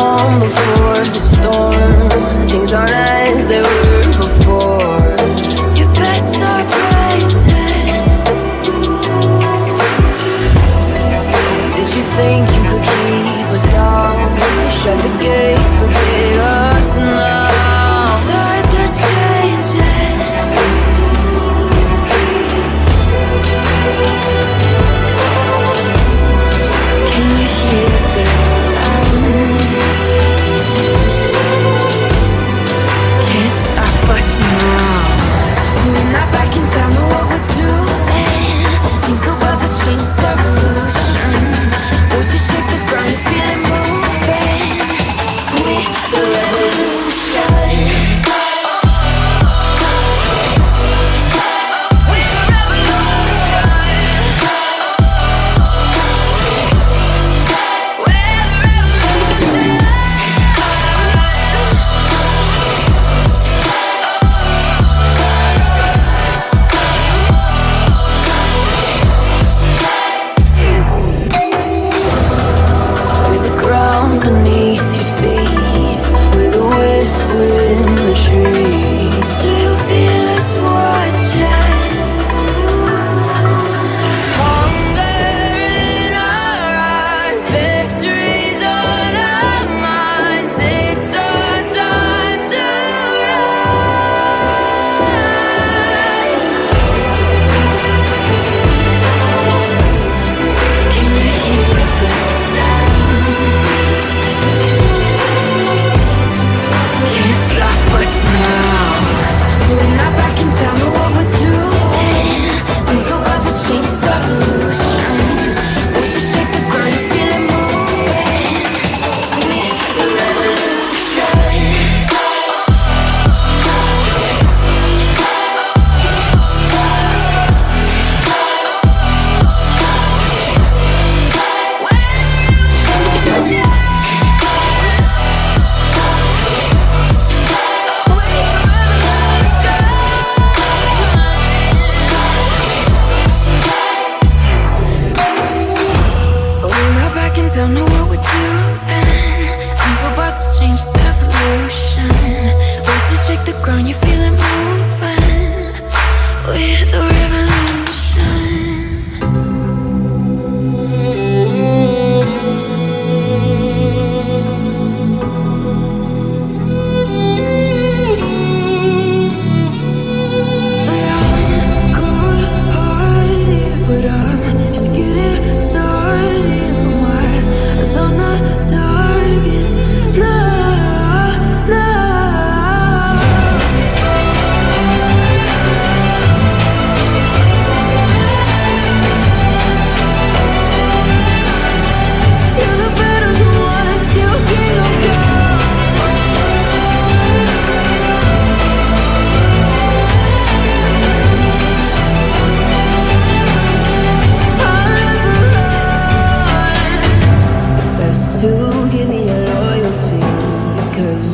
calm before the storm. Things aren't as they were before. You best start bracing. Did you think you could keep us out? Shut the gates, forget us now. Tides are changing. Can you hear the sound? Can't stop us now. We're not back in town, know what we're doing. Things are about to change, it's evolution. Voices shake the ground, you feel it moving. With the revolution. Beneath your feet, with a whisper in the trees. Do you feel us watching? Hunger in our eyes, victories on our minds. It's our time to ride. Can you hear the sound? We're not back in town, know what we're doing. Things are about to change, it's evolution. Voices shake the ground, you feel it moving. With the revolution. Don't know what we're doing. Things are about to change, it's evolution. Waves to shake the ground, you feel it moving. With the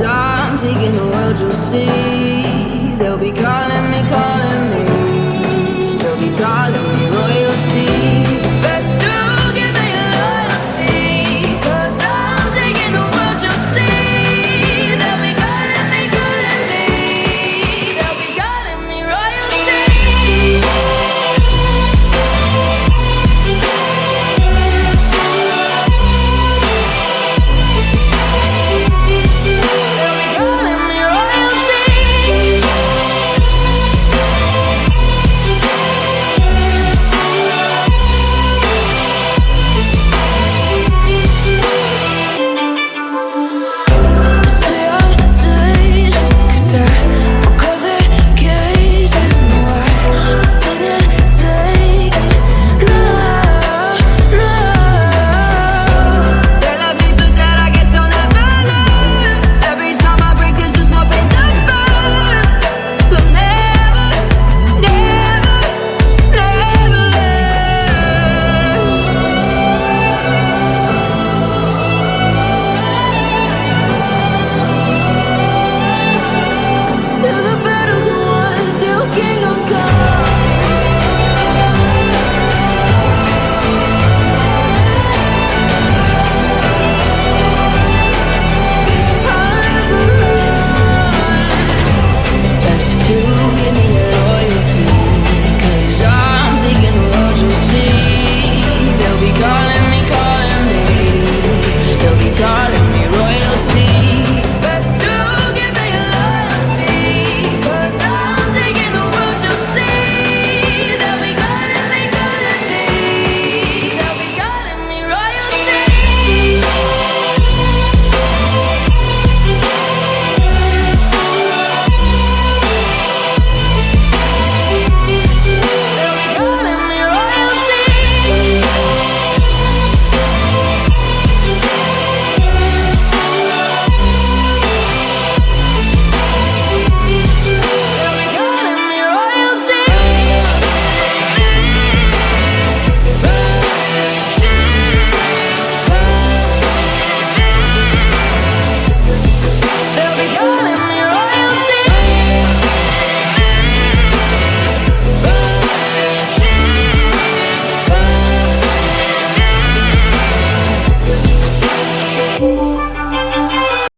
I'm taking the world, you'll see. They'll be calling me